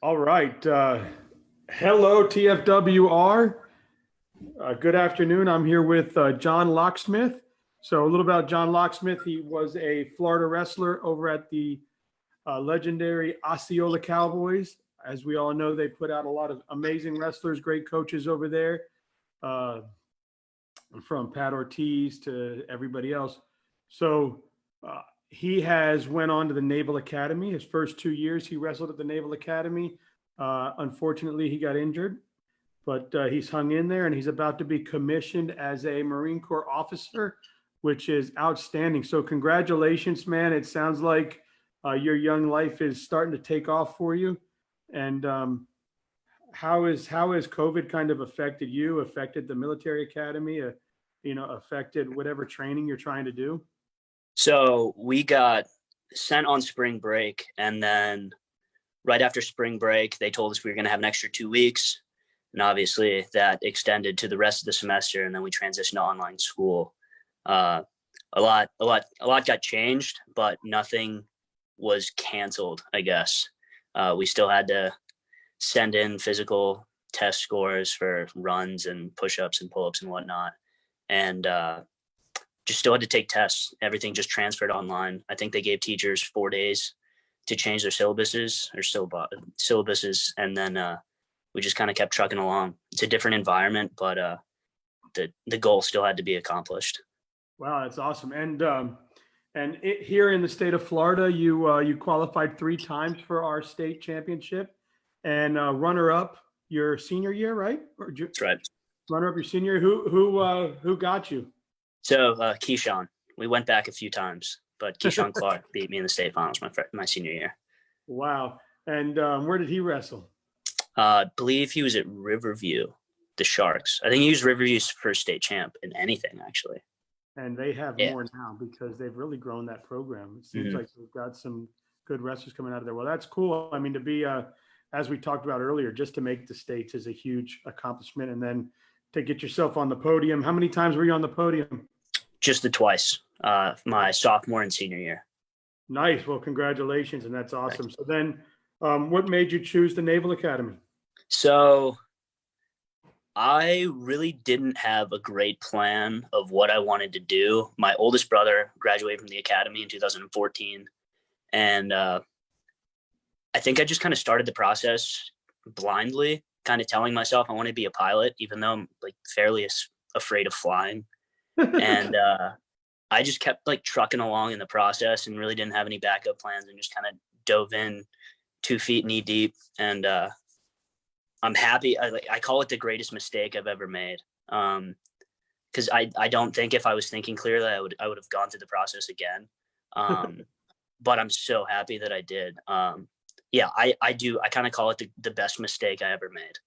All right. Hello, TFWR. Good afternoon. I'm here with John Locksmith. So, a little about John Locksmith. He was a Florida wrestler over at the legendary Osceola Cowboys. As we all know, they put out a lot of amazing wrestlers, great coaches over there, uh, from Pat Ortiz to everybody else. So, he has went on to the Naval Academy. His first 2 years, he wrestled at the Naval Academy. Unfortunately, he got injured, but he's hung in there, and he's about to be commissioned as a Marine Corps officer, which is outstanding. So, congratulations, man! It sounds like your young life is starting to take off for you. And how has COVID kind of affected you? Affected the military academy? Affected whatever training you're trying to do? So we got sent on spring break, and then right after spring break, they told us we were going to have an extra 2 weeks, and obviously that extended to the rest of the semester, and then we transitioned to online school. Uh, a lot got changed, but nothing was canceled. I guess we still had to send in physical test scores for runs and push-ups and pull-ups and whatnot, and just still had to take tests. Everything just transferred online. I think they gave teachers 4 days to change their syllabuses, and then we just kind of kept trucking along. It's a different environment, but the goal still had to be accomplished. Wow, that's awesome. Here in the state of Florida, you qualified 3 times for our state championship, and runner up your senior year, right? That's right. Runner up your senior. Who got you? So Keyshawn, we went back a few times, but Keyshawn Clark beat me in the state finals my senior year. Wow. And where did he wrestle? I believe he was at Riverview, the Sharks. I think he was Riverview's first state champ in anything, actually. And they have Yeah. more now because they've really grown that program. It seems Mhm. like they've got some good wrestlers coming out of there. Well, that's cool. I mean, to be, as we talked about earlier, just to make the states is a huge accomplishment. And then to get yourself on the podium. How many times were you on the podium? Just the twice, my sophomore and senior year. Nice. Well, congratulations. And that's awesome. So then what made you choose the Naval Academy? So I really didn't have a great plan of what I wanted to do. My oldest brother graduated from the academy in 2014, and I think I just kind of started the process blindly, kind of telling myself I want to be a pilot, even though I'm like fairly afraid of flying. And I just kept like trucking along in the process and really didn't have any backup plans, and just kind of dove in 2 feet knee deep. And I'm happy. I call it the greatest mistake I've ever made. Because I don't think if I was thinking clearly, I would have gone through the process again. But I'm so happy that I did. Yeah, I do. I kind of call it the best mistake I ever made.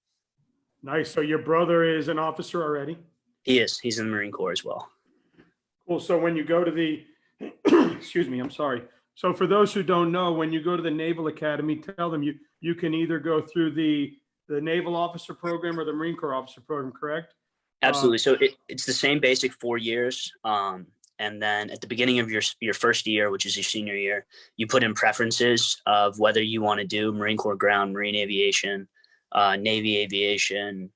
Nice. So your brother is an officer already? He is. He's in the Marine Corps as well. Cool. So when you go to the, excuse me, I'm sorry. So for those who don't know, when you go to the Naval Academy, tell them you can either go through the Naval Officer Program or the Marine Corps Officer Program, correct? Absolutely. So it's the same basic 4 years. And then at the beginning of your first year, which is your senior year, you put in preferences of whether you want to do Marine Corps ground, Marine aviation, Navy aviation,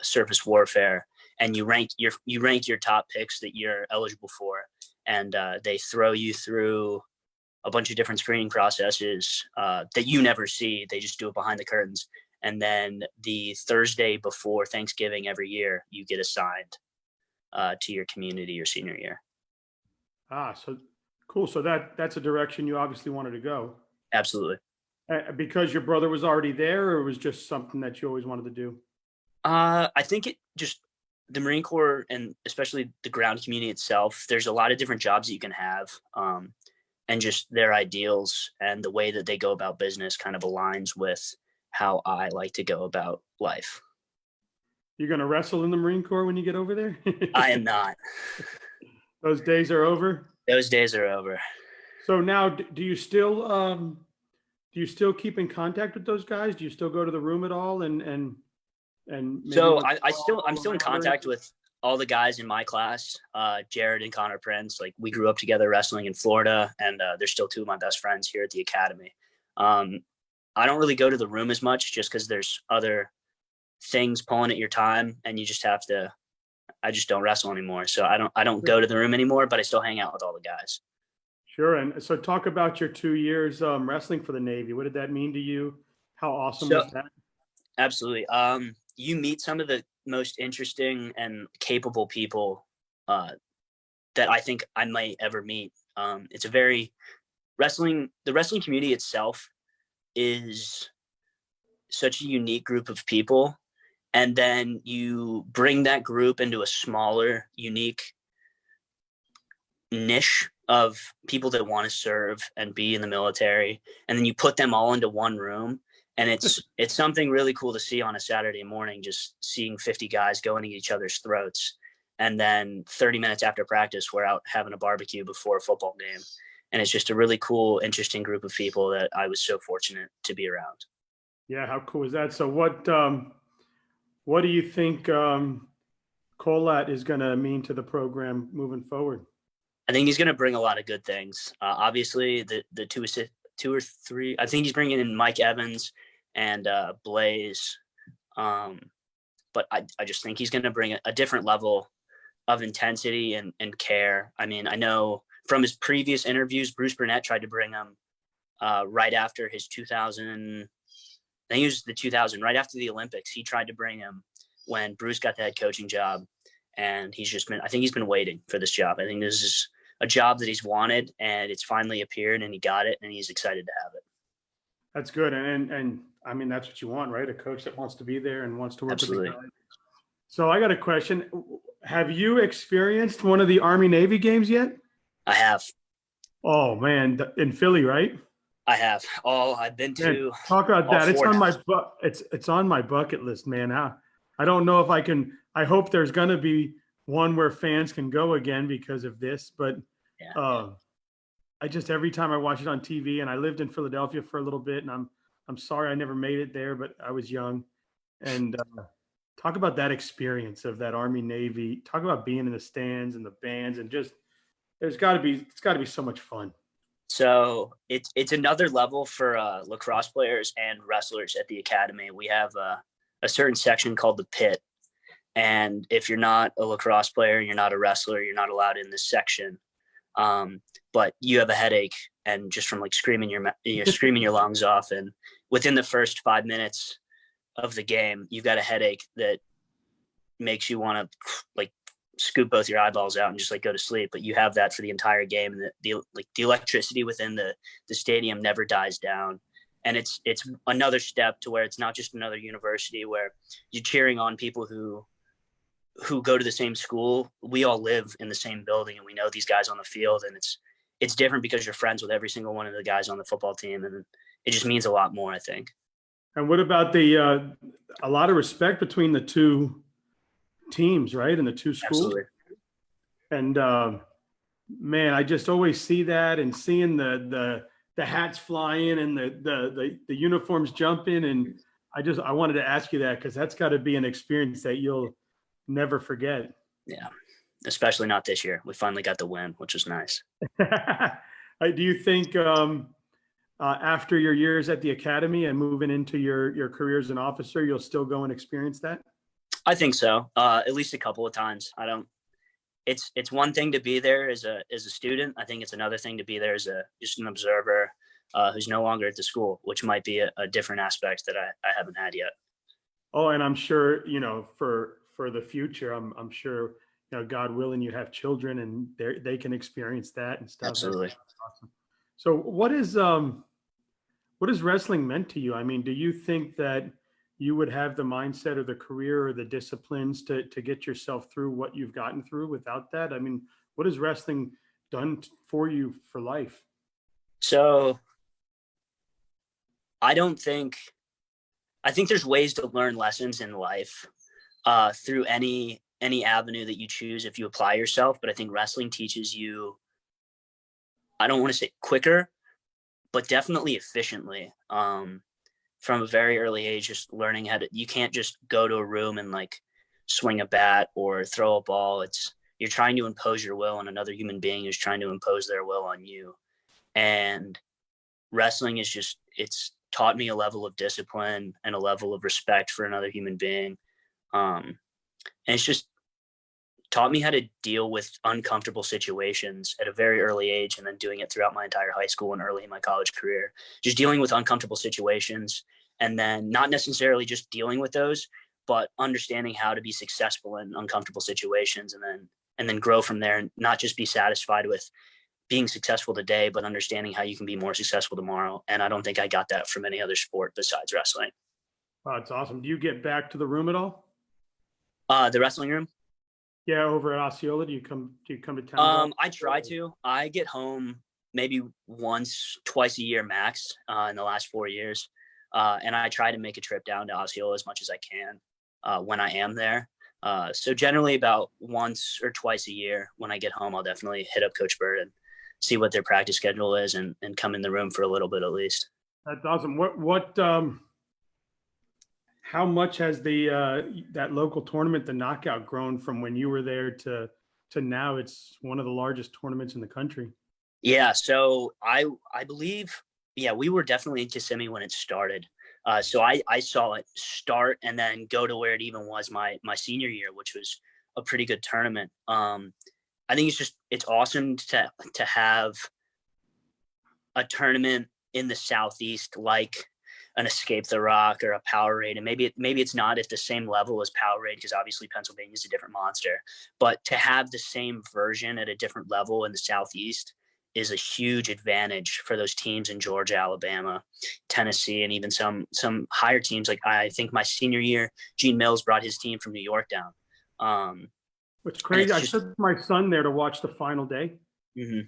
surface warfare, and you rank your top picks that you're eligible for, and they throw you through a bunch of different screening processes that you never see. They just do it behind the curtains. And then the Thursday before Thanksgiving every year, you get assigned to your community your senior year. So cool. So that's a direction you obviously wanted to go. Absolutely. Because your brother was already there, or it was just something that you always wanted to do? I think it just the Marine Corps, and especially the ground community itself, there's a lot of different jobs that you can have. And just their ideals and the way that they go about business kind of aligns with how I like to go about life. You're going to wrestle in the Marine Corps when you get over there? I am not. Those days are over? Those days are over. So now, do you still keep in contact with those guys? Do you still go to the room at all? And so I'm still in contact with all the guys in my class, Jared and Connor Prince. Like, we grew up together wrestling in Florida, and they're still two of my best friends here at the academy. I don't really go to the room as much just because there's other things pulling at your time, and you just have to. I just don't wrestle anymore, so I don't go to the room anymore, but I still hang out with all the guys. Sure. And so talk about your 2 years wrestling for the Navy. What did that mean to you? How awesome So was that? absolutely, you meet some of the most interesting and capable people uh, that I think I might ever meet. It's a very the wrestling community itself is such a unique group of people, and then you bring that group into a smaller, unique niche of people that want to serve and be in the military, and then you put them all into one room, and it's something really cool to see on a Saturday morning, just seeing 50 guys going at each other's throats, and then 30 minutes after practice we're out having a barbecue before a football game, and it's just a really cool, interesting group of people that I was so fortunate to be around. Yeah. How cool is that? So what do you think Colat is going to mean to the program moving forward? I think he's going to bring a lot of good things. Obviously, the two or three. I think he's bringing in Mike Evans and Blaze, but I just think he's going to bring a different level of intensity and care. I mean, I know from his previous interviews, Bruce Burnett tried to bring him right after his 2000. I think it was the 2000, right after the Olympics. He tried to bring him when Bruce got the head coaching job, and I think he's been waiting for this job. I think this is a job that he's wanted, and it's finally appeared, and he got it, and he's excited to have it. That's good. And I mean, that's what you want, right? A coach that wants to be there and wants to work Absolutely. with the guys. So I got a question. Have you experienced one of the Army Navy games yet? I have. Oh man, in Philly, right? I have. I've been Man, to talk about all that. It's four on now. it's on my bucket list, man. I don't know if I can. I hope there's going to be one where fans can go again because of this. But Yeah. I just every time I watch it on TV, and I lived in Philadelphia for a little bit, and I'm sorry I never made it there, but I was young. And talk about that experience of that Army Navy. Talk about being in the stands and the bands, and just it's got to be so much fun. So it's another level for lacrosse players and wrestlers at the academy. We have a certain section called the pit, and if you're not a lacrosse player and you're not a wrestler, you're not allowed in this section. But you have a headache, and just from like screaming your lungs off, and within the first 5 minutes of the game, you've got a headache that makes you want to like scoop both your eyeballs out and just like go to sleep. But you have that for the entire game, and the electricity within the stadium never dies down. And it's another step to where it's not just another university where you're cheering on people who go to the same school. We all live in the same building, and we know these guys on the field, and it's different because you're friends with every single one of the guys on the football team, and it just means a lot more, I think. And what about the a lot of respect between the two teams, right, and the two schools? Absolutely. And man, I just always see that, and seeing the hats flying and the uniforms jumping, and I wanted to ask you that because that's got to be an experience that you'll never forget. Yeah, especially not this year. We finally got the win, which was nice. Do you think after your years at the academy and moving into your career as an officer, you'll still go and experience that? I think so. At least a couple of times. I don't. It's one thing to be there as a student. I think it's another thing to be there as just an observer who's no longer at the school, which might be a different aspect that I haven't had yet. Oh, and I'm sure for the future, I'm sure God willing, you have children and they can experience that and stuff. Absolutely. That's awesome. So what is wrestling meant to you? I mean, do you think that you would have the mindset or the career or the disciplines to get yourself through what you've gotten through without that? I mean, what has wrestling done for you for life? So I think there's ways to learn lessons in life through any avenue that you choose if you apply yourself. But I think wrestling teaches you, I don't want to say quicker, but definitely efficiently. From a very early age, just learning you can't just go to a room and like swing a bat or throw a ball. You're trying to impose your will on another human being who's trying to impose their will on you. And wrestling is it's taught me a level of discipline and a level of respect for another human being. And it's just taught me how to deal with uncomfortable situations at a very early age, and then doing it throughout my entire high school and early in my college career, just dealing with uncomfortable situations, and then not necessarily just dealing with those, but understanding how to be successful in uncomfortable situations, and then grow from there, and not just be satisfied with being successful today, but understanding how you can be more successful tomorrow. And I don't think I got that from any other sport besides wrestling. Oh, that's awesome. Do you get back to the room at all? The wrestling room? Yeah, over at Osceola. Do you come to town at all? I try to. I get home maybe once, twice a year max in the last 4 years. And I try to make a trip down to Osceola as much as I can when I am there. So generally about once or twice a year when I get home, I'll definitely hit up Coach Bird and see what their practice schedule is, and come in the room for a little bit at least. That's awesome. How much has that local tournament, the Knockout, grown from when you were there to now? It's one of the largest tournaments in the country. Yeah. So I believe, yeah, we were definitely in Kissimmee when it started. So I saw it start and then go to where it even was my senior year, which was a pretty good tournament. I think it's awesome to have a tournament in the Southeast, like an Escape the Rock or a Powerade. And maybe it's not at the same level as Powerade, because obviously Pennsylvania is a different monster, but to have the same version at a different level in the Southeast is a huge advantage for those teams in Georgia, Alabama, Tennessee, and even some higher teams. Like I think my senior year, Gene Mills brought his team from New York down. What's crazy, I took my son there to watch the final day. Mm-hmm.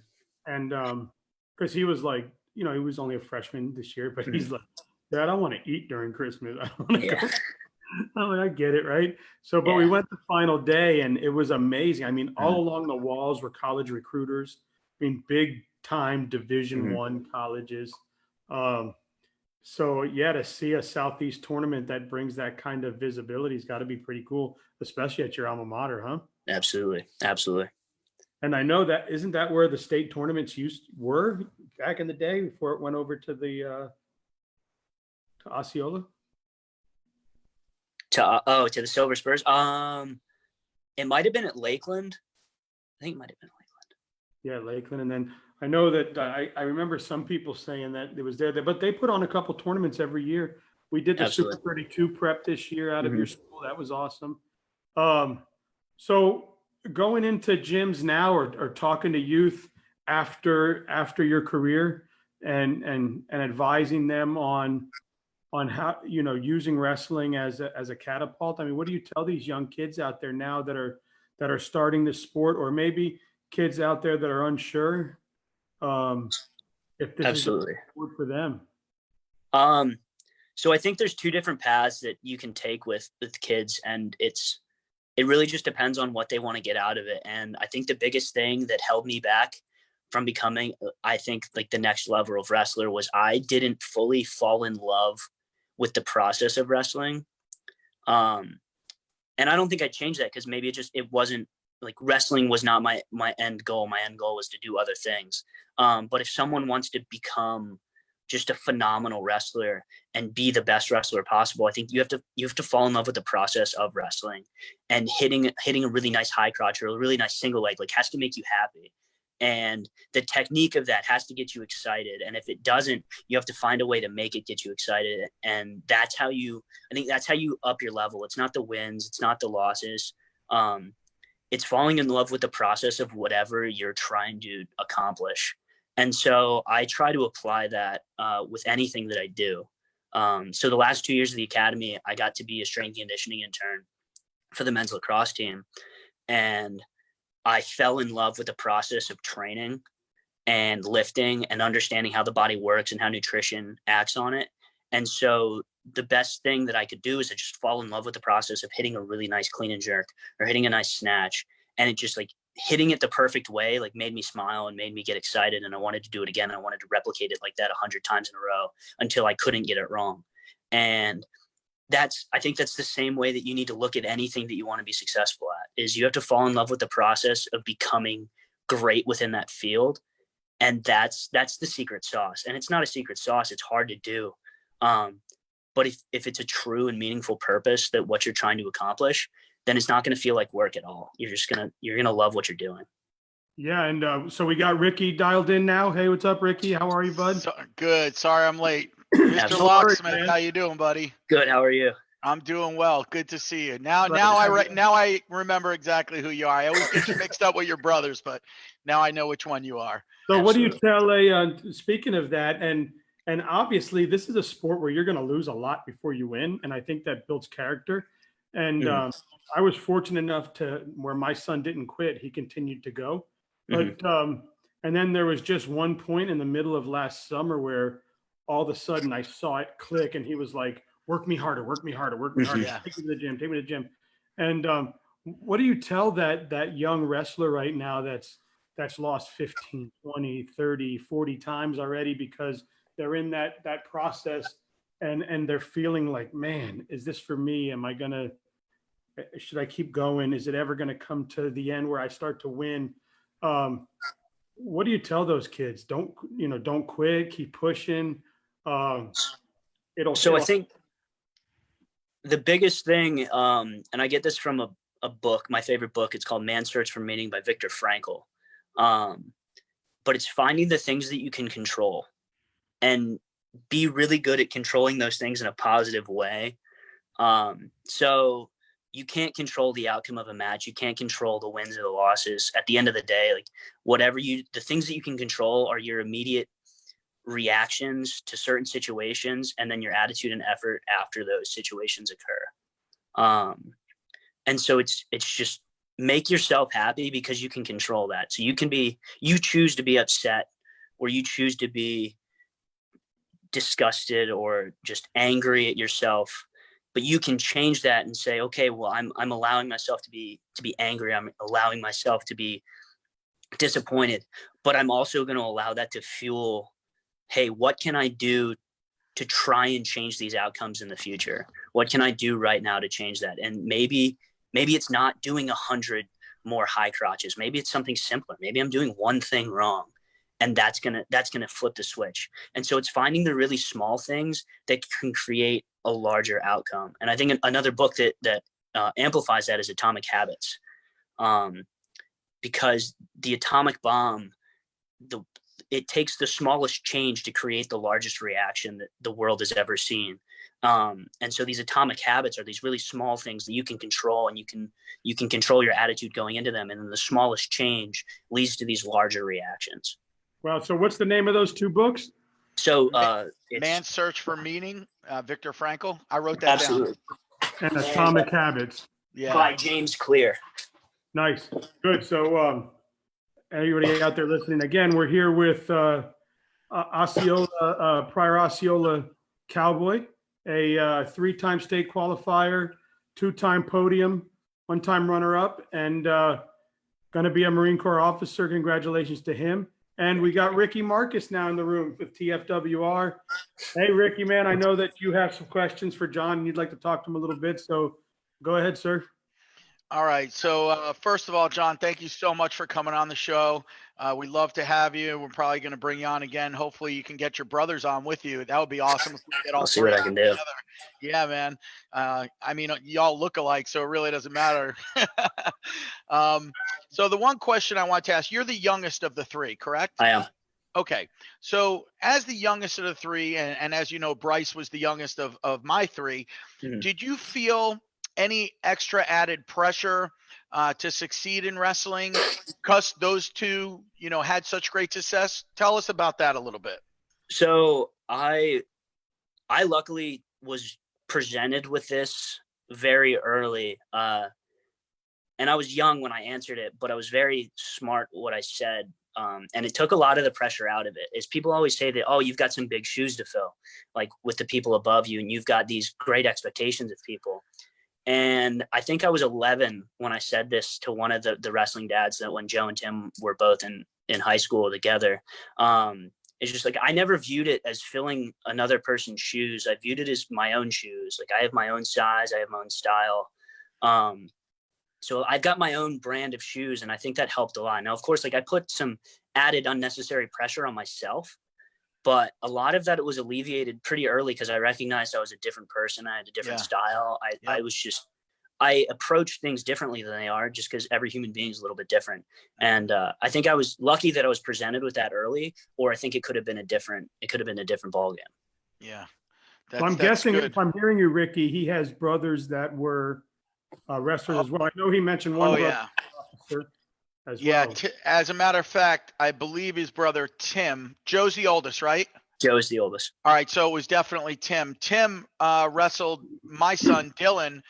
And because he was like, he was only a freshman this year, but Mm-hmm. he's like, Dad, I want to eat during Christmas. I don't want to Yeah. go. I'm like, I get it, right? So, but Yeah. we went the final day, and it was amazing. I mean, all along the walls were college recruiters. I mean, big time Division I colleges. So yeah, to see a Southeast tournament that brings that kind of visibility has got to be pretty cool, especially at your alma mater, huh? Absolutely. Absolutely. And I know that isn't that where the state tournaments were back in the day before it went over to the to Osceola? To the Silver Spurs. It might have been at Lakeland. I think it might have been Lakeland. Yeah, Lakeland. And then I know that I remember some people saying that it was there, but they put on a couple tournaments every year. We did the Absolutely. Super 32 prep this year out of your school. That was awesome. So going into gyms now, or talking to youth after your career, and advising them on how, using wrestling as a catapult. I mean, what do you tell these young kids out there now that are starting the sport, or maybe kids out there that are unsure if this Absolutely. is good for them? So I think there's two different paths that you can take with kids, and it really just depends on what they want to get out of it. And I think the biggest thing that held me back from becoming, I think, like the next level of wrestler was I didn't fully fall in love with the process of wrestling. And I don't think I changed that, because maybe it wasn't like wrestling was not my end goal. My end goal was to do other things. But if someone wants to become just a phenomenal wrestler and be the best wrestler possible, I think you have to fall in love with the process of wrestling, and hitting a really nice high crotch or a really nice single leg has to make you happy. And the technique of that has to get you excited. And if it doesn't, you have to find a way to make it get you excited. And I think that's how you up your level. It's not the wins, it's not the losses. It's falling in love with the process of whatever you're trying to accomplish. And so I try to apply that with anything that I do. So the last 2 years of the academy, I got to be a strength and conditioning intern for the men's lacrosse team. And I fell in love with the process of training and lifting and understanding how the body works and how nutrition acts on it. And so the best thing that I could do is to just fall in love with the process of hitting a really nice clean and jerk or hitting a nice snatch. And it just hitting it the perfect way, made me smile and made me get excited. And I wanted to do it again. I wanted to replicate it like that 100 times in a row until I couldn't get it wrong. And I think that's the same way that you need to look at anything that you want to be successful at, is you have to fall in love with the process of becoming great within that field. And that's the secret sauce. And it's not a secret sauce. It's hard to do. But if it's a true and meaningful purpose that what you're trying to accomplish, then it's not going to feel like work at all. You're gonna love what you're doing. Yeah, and so we got Ricky dialed in now. Hey, what's up, Ricky? How are you, bud? Good. Sorry I'm late. Mr. Absolutely. Locksmith, man. how you doing, buddy? Good. How are you? I'm doing well. Good to see you. Now Glad now to I have re- you. now I remember exactly who you are. I always get you mixed up with your brothers, but now I know which one you are. So what do you Absolutely. tell speaking of that, and obviously this is a sport where you're going to lose a lot before you win, and I think that builds character. And Mhm. I was fortunate enough to where my son didn't quit; he continued to go. But and then there was just one point in the middle of last summer where all of a sudden I saw it click, and he was like, "Work me harder, work me harder, work me harder. Mhm. Yeah. Take me to the gym, take me to the gym." And what do you tell that young wrestler right now that's lost 15, 20, 30, 40 times already because they're in that process and they're feeling like, man, is this for me? Am I gonna should I keep going? Is it ever gonna come to the end where I start to win? Um, what do you tell those kids? Don't quit, keep pushing. Um, So I it'll think the biggest thing, and I get this from a book, my favorite book. It's called Man's Search for Meaning by Viktor Frankl. Um, but it's finding the things that you can control and be really good at controlling those things in a positive way. So you can't control the outcome of a match. You can't control the wins or the losses. At the end of the day, like the things that you can control are your immediate reactions to certain situations and then your attitude and effort after those situations occur. And so it's just make yourself happy because you can control that. So you choose to be upset or you choose to be disgusted or just angry at yourself, but you can change that and say, okay, well, I'm allowing myself to be angry. I'm allowing myself to be disappointed, but I'm also going to allow that to fuel, hey, what can I do to try and change these outcomes in the future? What can I do right now to change that? And maybe it's not doing 100 more high crotches. Maybe it's something simpler. Maybe I'm doing one thing wrong, and that's gonna flip the switch. And so it's finding the really small things that can create a larger outcome. And I think another book that amplifies that is Atomic Habits, because the atomic bomb, it takes the smallest change to create the largest reaction that the world has ever seen. And so these atomic habits are these really small things that you can control, and you can control your attitude going into them. And then the smallest change leads to these larger reactions. Well, so what's the name of those two books? So it's Man's Search for Meaning, Viktor Frankl. I wrote that absolutely down. And Atomic Habits. Yeah. by James Clear. Nice. Good. So anybody out there listening, again, we're here with Osceola, prior Osceola Cowboy, a three-time state qualifier, two-time podium, one-time runner-up, and going to be a Marine Corps officer. Congratulations to him. And we got Ricky Marcus now in the room with TFWR. Hey, Ricky, man, I know that you have some questions for John and you'd like to talk to him a little bit. So go ahead, sir. All right. So first of all, John, thank you so much for coming on the show. We love to have you. We're probably going to bring you on again. Hopefully you can get your brothers on with you. That would be awesome if we get all I'll see three what I can do. together. Yeah, man. I mean, y'all look alike, so it really doesn't matter. So the one question I want to ask, you're the youngest of the three, correct? I am. Okay. So as the youngest of the three, and as you know, Bryce was the youngest of my three, Mhm. did you feel any extra added pressure to succeed in wrestling because those two, had such great success? Tell us about that a little bit. So I luckily was presented with this very early. And I was young when I answered it, but I was very smart what I said. And it took a lot of the pressure out of it. Is people always say that, oh, you've got some big shoes to fill, like with the people above you, and you've got these great expectations of people. And I think I was 11 when I said this to one of the wrestling dads, that when Joe and Tim were both in high school together. It's just like, I never viewed it as filling another person's shoes. I viewed it as my own shoes. Like, I have my own size, I have my own style. So I've got my own brand of shoes, and I think that helped a lot. Now, of course, like, I put some added unnecessary pressure on myself, but a lot of that was alleviated pretty early because I recognized I was a different person. I had a different style. I approached things differently than they are just because every human being is a little bit different. And I think I was lucky that I was presented with that early, or I think it could have been a different ball game. Yeah. I'm guessing good. If I'm hearing you, Ricky, he has brothers that were wrestlers as well. I know he mentioned one officer as well. As a matter of fact, I believe his brother Tim. Joe's the oldest, right? Joe's the oldest. All right, so it was definitely Tim. Tim wrestled my son Dylan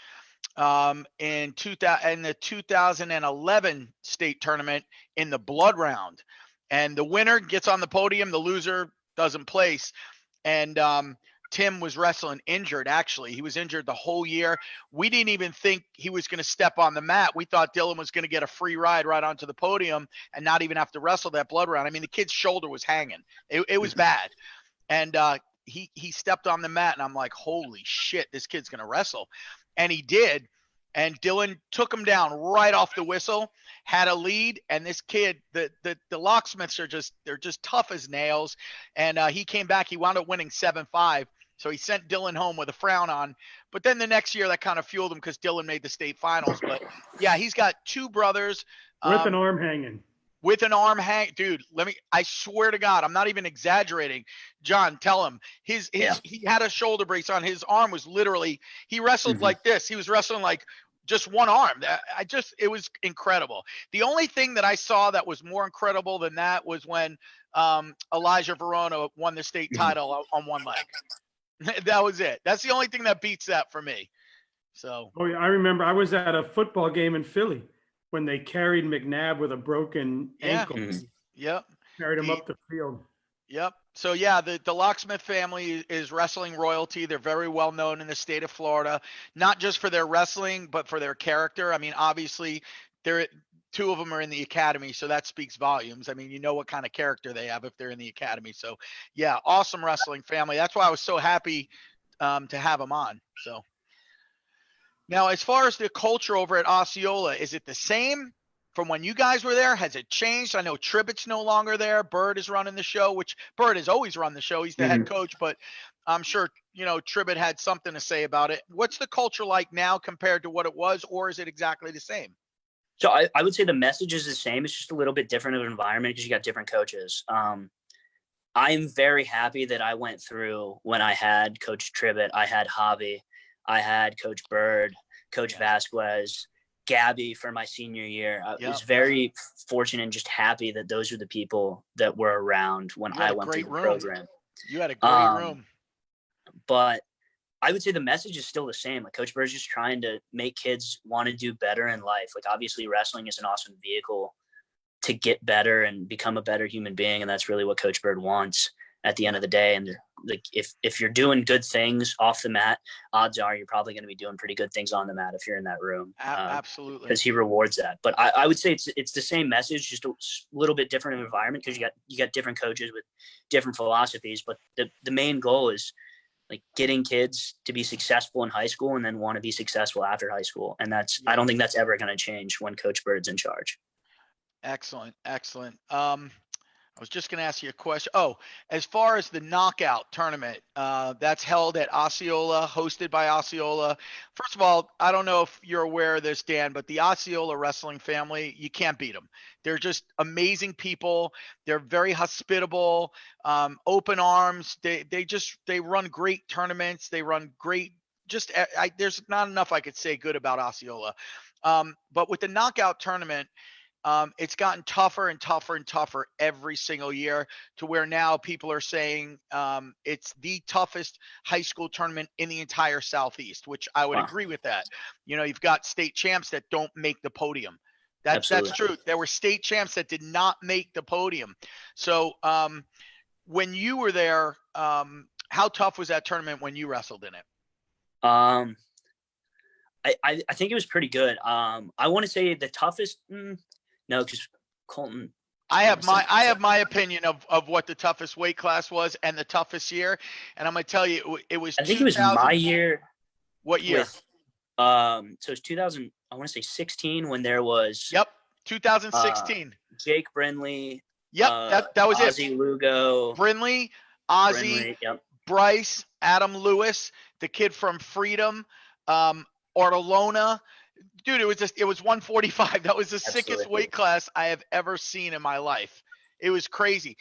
in the 2011 state tournament in the blood round, and the winner gets on the podium, the loser doesn't place. And Tim was wrestling injured. Actually, he was injured the whole year. We didn't even think he was going to step on the mat. We thought Dylan was going to get a free ride right onto the podium and not even have to wrestle that blood round. I mean, the kid's shoulder was hanging. It was bad. And he stepped on the mat, and I'm like, holy shit, this kid's going to wrestle. And he did. And Dylan took him down right off the whistle, had a lead. And this kid, the Locksmiths they're just tough as nails. And he came back. He wound up winning 7-5. So he sent Dylan home with a frown on. But then the next year that kind of fueled him because Dylan made the state finals. But yeah, he's got two brothers. With an arm hanging. With an arm hang, dude. I swear to God, I'm not even exaggerating. John, tell him he had a shoulder brace on. His arm was literally, he wrestled like this. He was wrestling like just one arm. It was incredible. The only thing that I saw that was more incredible than that was when Elijah Verona won the state title on one leg. That was it. That's the only thing that beats that for me. So. Oh yeah, I remember I was at a football game in Philly when they carried McNabb with a broken ankle. Yep. Carried him up the field. Yep. So yeah, the Locksmith family is wrestling royalty. They're very well known in the state of Florida, not just for their wrestling, but for their character. I mean, obviously, two of them are in the academy, so that speaks volumes. I mean, you know what kind of character they have if they're in the academy. So yeah, awesome wrestling family. That's why I was so happy to have them on. So now, as far as the culture over at Osceola, is it the same from when you guys were there? Has it changed? I know Tribbett's no longer there. Bird is running the show, which Bird has always run the show. He's the head coach, but I'm sure, Tribbett had something to say about it. What's the culture like now compared to what it was, or is it exactly the same? So I would say the message is the same. It's just a little bit different of an environment because you got different coaches. I'm very happy that I went through when I had Coach Tribbett, I had Javi, I had Coach Bird, Coach Vasquez, Gabby for my senior year. I was very fortunate and just happy that those were the people that were around when I went through the program. You had a great room. But I would say the message is still the same. Like Coach Bird's just trying to make kids want to do better in life. Like obviously wrestling is an awesome vehicle to get better and become a better human being. And that's really what Coach Bird wants at the end of the day. And like, if you're doing good things off the mat, odds are you're probably going to be doing pretty good things on the mat if you're in that room. Absolutely. Because he rewards that. But I would say it's the same message, just a little bit different environment because you got different coaches with different philosophies. But the main goal is like getting kids to be successful in high school and then want to be successful after high school. And I don't think that's ever going to change when Coach Bird's in charge. Excellent. I was just going to ask you a question. Oh, as far as the knockout tournament, that's held at Osceola, hosted by Osceola. First of all, I don't know if you're aware of this, Dan, but the Osceola wrestling family, you can't beat them. They're just amazing people. They're very hospitable, open arms. They run great tournaments. They run great. There's not enough I could say good about Osceola. But with the knockout tournament, it's gotten tougher and tougher and tougher every single year to where now people are saying it's the toughest high school tournament in the entire Southeast, which I would agree with that. You've got state champs that don't make the podium. That's true. There were state champs that did not make the podium. So when you were there, how tough was that tournament when you wrestled in it? I think it was pretty good. I want to say the toughest. No, because Colton. I have my opinion of what the toughest weight class was and the toughest year, and I'm gonna tell you it was. I think it was my year. What year? So it's 2000. I want to say 16 when there was. Yep, 2016. Jake Brindley. Yep, that was Ozzie Lugo. Brindley, Ozzy, Brinley, yep. Bryce, Adam Lewis, the kid from Freedom, Ortolona. Dude, it was 145. That was the sickest Absolutely. weight class I have ever seen in my life. It was crazy.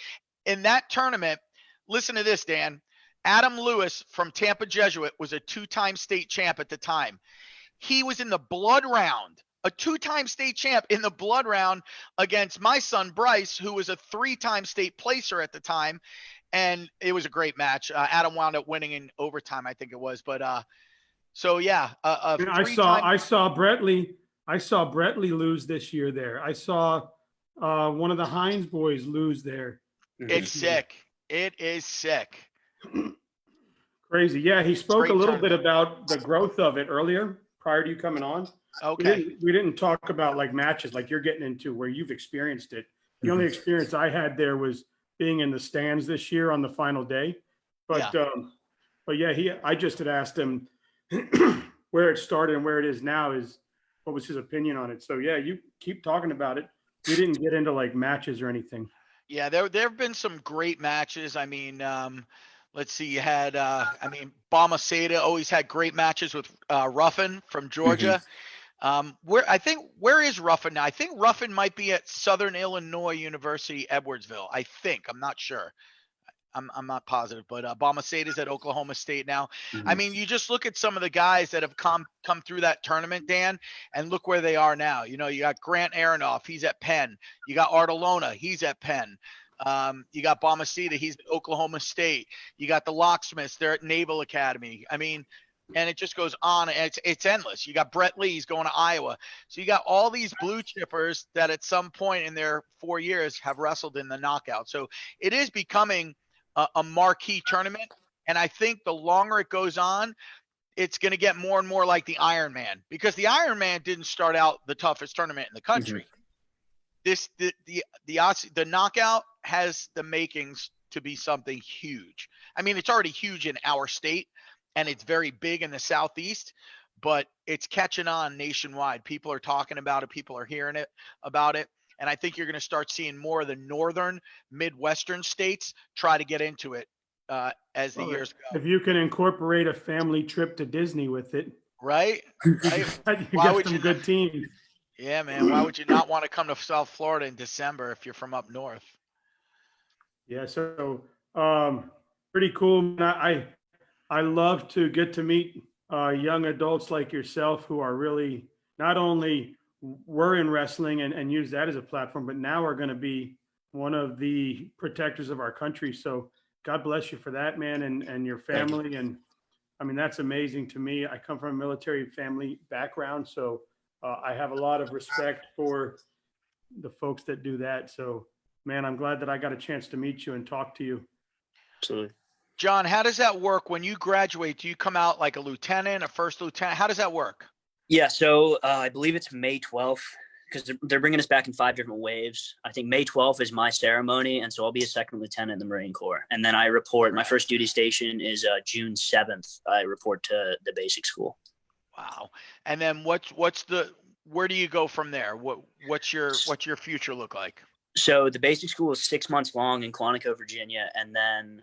In that tournament, listen to this, Dan. Adam Lewis from Tampa Jesuit was a 2-time state champ at the time. He was in the blood round, a 2-time state champ in the blood round against my son Bryce, who was a 3-time state placer at the time. And it was a great match. Adam wound up winning in overtime, I think it was. But so yeah, And I saw Bretley lose this year there. I saw one of the Hines boys lose there. It's sick. It is sick. Crazy. Yeah, he spoke a Great little bit tournament. about the growth of it earlier prior to you coming on. Okay. We didn't talk about like matches like you're getting into where you've experienced it. The only experience I had there was being in the stands this year on the final day. But yeah, I just had asked him where it started and where it is now is what was his opinion on it. So yeah, you keep talking about it. We didn't get into like matches or anything. Yeah, there have been some great matches. I mean, let's see, you had Balmaceda always had great matches with Ruffin from Georgia. Where is Ruffin now? I think Ruffin might be at Southern Illinois University, Edwardsville. I think. I'm not sure. I'm not positive, but Balmaceda is at Oklahoma State now. I mean, you just look at some of the guys that have come through that tournament, Dan, and look where they are now. You know, you got Grant Aronoff, he's at Penn. You got Artolona, he's at Penn. You got Balmaceda, he's at Oklahoma State. You got the Locksmiths, they're at Naval Academy. I mean, and it just goes on. It's endless. You got Brett Lee's going to Iowa. So you got all these blue chippers that at some point in their 4 years have wrestled in the knockout. So it is becoming a marquee tournament. And I think the longer it goes on, it's going to get more and more like the Ironman, because the Ironman didn't start out the toughest tournament in the country. The knockout has the makings to be something huge. I mean, it's already huge in our state and it's very big in the Southeast, but it's catching on nationwide. People are talking about it. People are hearing about it. And I think you're going to start seeing more of the northern, Midwestern states try to get into it as the years go. If you can incorporate a family trip to Disney with it, right? You get some good teams. Yeah, man. Why would you not want to come to South Florida in December if you're from up north? Yeah, so pretty cool. I love to get to meet young adults like yourself who are really not only were in wrestling and use that as a platform, but now are going to be one of the protectors of our country. So God bless you for that, man, and your family. And I mean, that's amazing to me. I come from a military family background, so I have a lot of respect for the folks that do that. So, man, I'm glad that I got a chance to meet you and talk to you. Absolutely. John, how does that work when you graduate? Do you come out like a lieutenant, a first lieutenant? How does that work? Yeah, so I believe it's May 12th, because they're bringing us back in 5 different waves. I think May 12th is my ceremony, and so I'll be a second lieutenant in the Marine Corps. And then I report, my first duty station is June 7th. I report to the basic school. Wow. And then where do you go from there? What's your future look like? So the basic school is 6 months long in Quantico, Virginia, and then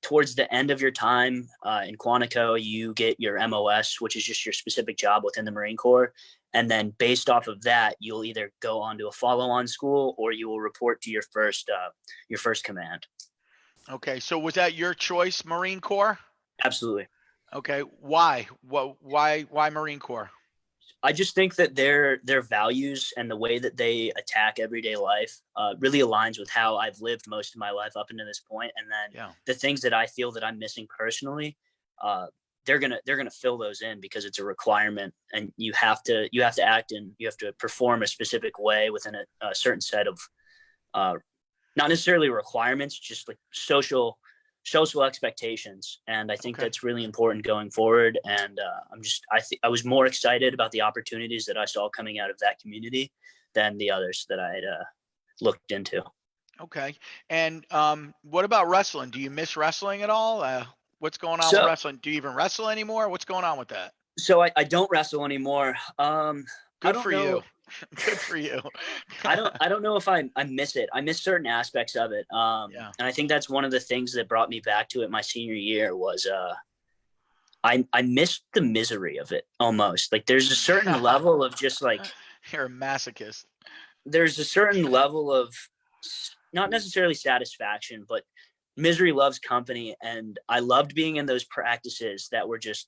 towards the end of your time in Quantico, you get your MOS, which is just your specific job within the Marine Corps. And then based off of that, you'll either go on to a follow-on school or you will report to your first command. Okay. So was that your choice, Marine Corps? Absolutely. Okay. Why? Why Marine Corps? I just think that their values and the way that they attack everyday life really aligns with how I've lived most of my life up until this point. And then the things that I feel that I'm missing personally, they're gonna fill those in because it's a requirement, and you have to act and you have to perform a specific way within a certain set of not necessarily requirements, just like social expectations. And I think that's really important going forward. And I was more excited about the opportunities that I saw coming out of that community than the others that I had looked into. Okay. And what about wrestling? Do you miss wrestling at all? What's going on with wrestling? Do you even wrestle anymore? What's going on with that? So I don't wrestle anymore. Good don't for know. you. Good for you. I don't know if I miss it. I miss certain aspects of it. Yeah. And I think that's one of the things that brought me back to it my senior year was I missed the misery of it almost. Like there's a certain level of just like You're a masochist. there's a certain level of not necessarily satisfaction, but misery loves company. And I loved being in those practices that were just,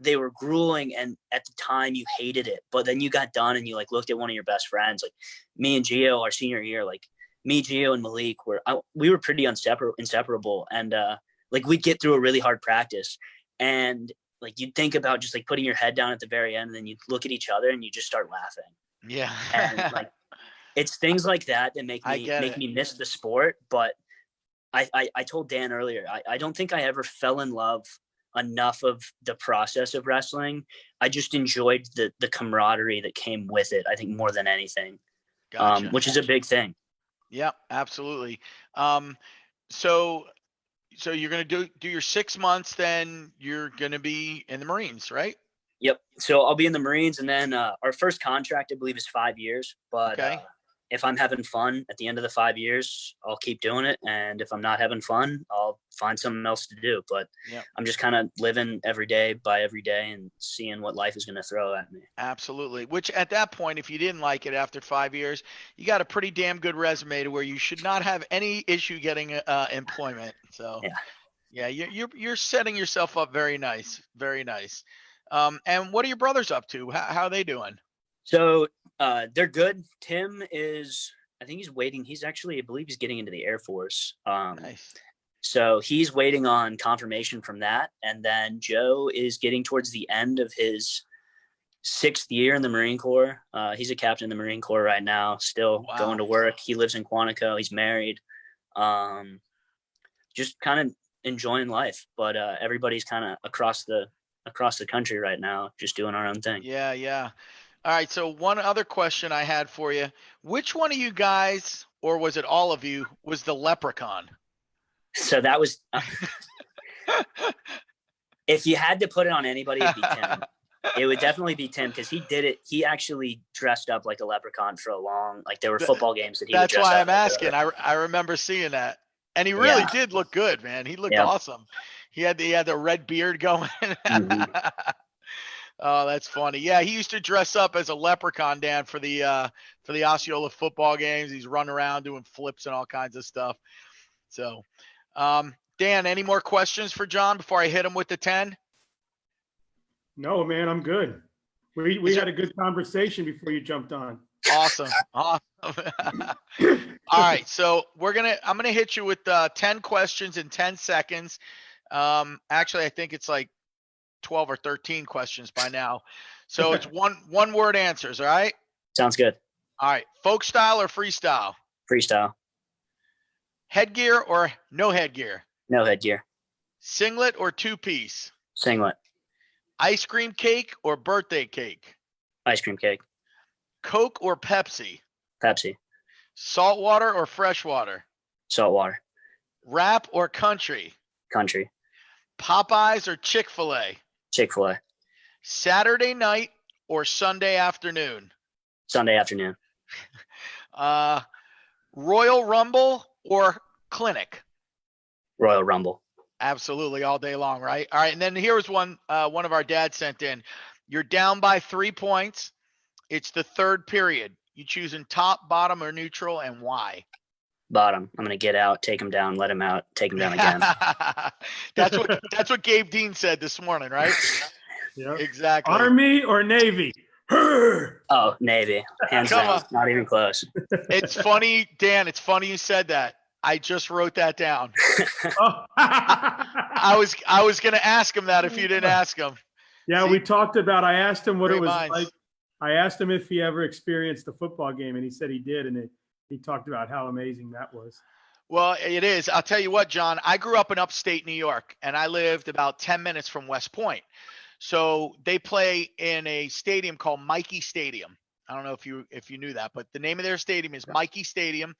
they were grueling. And at the time you hated it, but then you got done and you like looked at one of your best friends, like me and Gio, our senior year, like me, Gio and Malik we were pretty inseparable. And like we'd get through a really hard practice and like you'd think about just like putting your head down at the very end and then you'd look at each other and you just start laughing. Yeah. And like, it's things like that that make me miss the sport. But I told Dan earlier, I don't think I ever fell in love enough of the process of wrestling. I just enjoyed the camaraderie that came with it. I think more than anything, Gotcha. which is a big thing. Yeah, absolutely. So you're going to do your 6 months, then you're going to be in the Marines, right? Yep. So I'll be in the Marines, and then our first contract, I believe, is 5 years. But Okay. If I'm having fun at the end of the 5 years, I'll keep doing it. And if I'm not having fun, I'll find something else to do. But Yep. I'm just kind of living every day by every day and seeing what life is going to throw at me. Absolutely. Which at that point, if you didn't like it after 5 years, you got a pretty damn good resume to where you should not have any issue getting employment. So yeah, you're setting yourself up very nice, very nice. And what are your brothers up to? How are they doing? So they're good. Tim is, I think he's waiting. He's actually, I believe he's getting into the Air Force. Nice. So he's waiting on confirmation from that. And then Joe is getting towards the end of his 6th year in the Marine Corps. He's a captain in the Marine Corps right now, still going to work. He lives in Quantico. He's married. Just kind of enjoying life. But everybody's kind of across the country right now, just doing our own thing. Yeah, yeah. All right. So one other question I had for you: which one of you guys, or was it all of you, was the leprechaun? So that was, if you had to put it on anybody, it'd be Tim. It would definitely be Tim because he did it. He actually dressed up like a leprechaun for a long, like there were football games that he would That's dress why up I'm like asking. I remember seeing that, and he really did look good, man. He looked awesome. He had the red beard going. Mm-hmm. Oh, that's funny. Yeah, he used to dress up as a leprechaun, Dan, for the Osceola football games. He's running around doing flips and all kinds of stuff. So, Dan, any more questions for John before I hit him with the 10? No, man, I'm good. We had a good conversation before you jumped on. Awesome. Awesome. All right. So I'm going to hit you with 10 questions in 10 seconds. Actually, I think it's like 12 or 13 questions by now. So it's one word answers. All right. Sounds good. All right. Folk style or freestyle? Freestyle. Headgear or no headgear? No headgear. Singlet or two-piece? Singlet. Ice cream cake or birthday cake? Ice cream cake. Coke or Pepsi? Pepsi. Salt water or fresh water? Salt water. Rap or country? Country. Popeyes or Chick-fil-A? Chick-fil-A. Saturday night or Sunday afternoon? Sunday afternoon. Royal Rumble or Clinic? Royal Rumble. Absolutely, all day long, right? All right, and then here's one of our dads sent in. You're down by 3 points. It's the third period. You choosing top, bottom, or neutral, and why? Bottom. I'm gonna get out, take him down, let him out, take him down again. That's what Gabe Dean said this morning, right? Yeah. Exactly. Army or Navy? Oh, Navy. Hands down. Not even close. It's funny, Dan. It's funny you said that. I just wrote that down. Oh. I was gonna ask him that if you didn't ask him. Yeah, See? we talked about. I asked him what it was Minds. like. I asked him if he ever experienced the football game, and he said he did, and he talked about how amazing that was. Well, it is. I'll tell you what, John. I grew up in upstate New York, and I lived about 10 minutes from West Point. So they play in a stadium called Mikey Stadium. I don't know if you knew that, but the name of their stadium is Mikey Stadium.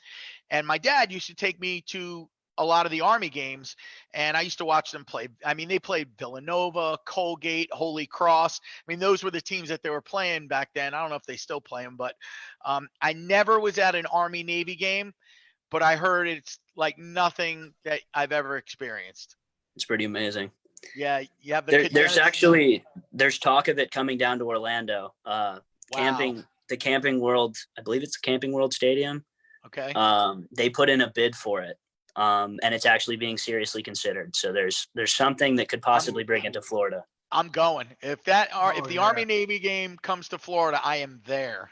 And my dad used to take me to a lot of the Army games, and I used to watch them play. I mean, they played Villanova, Colgate, Holy Cross. I mean, those were the teams that they were playing back then. I don't know if they still play them, but I never was at an Army Navy game, but I heard it's like nothing that I've ever experienced. It's pretty amazing. Yeah, you have the There's talk of it coming down to Orlando. Camping, the Camping World, I believe it's the Camping World Stadium. Okay. They put in a bid for it, and it's actually being seriously considered. So there's something that could possibly bring it to Florida. I'm going. If the Army Navy game comes to Florida, I am there.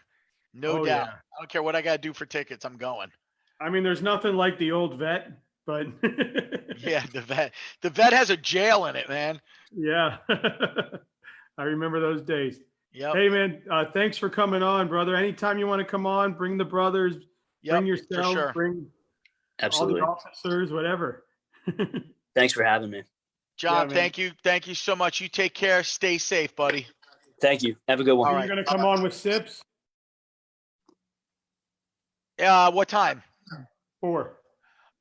No doubt. Yeah. I don't care what I got to do for tickets. I'm going. I mean, there's nothing like the old vet, but Yeah, the vet has a jail in it, man. yeah, I remember those days. Yep. Hey, man, thanks for coming on, brother. Anytime you want to come on, bring the brothers, bring yourself, sure. bring Absolutely. all the officers, whatever. Thanks for having me. John, thank you. Thank you so much. You take care. Stay safe, buddy. Thank you. Have a good one. All You're right. going to come on with Sips? What time? 4.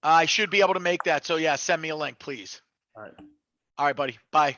I should be able to make that. So yeah, send me a link, please. All right. All right, buddy. Bye.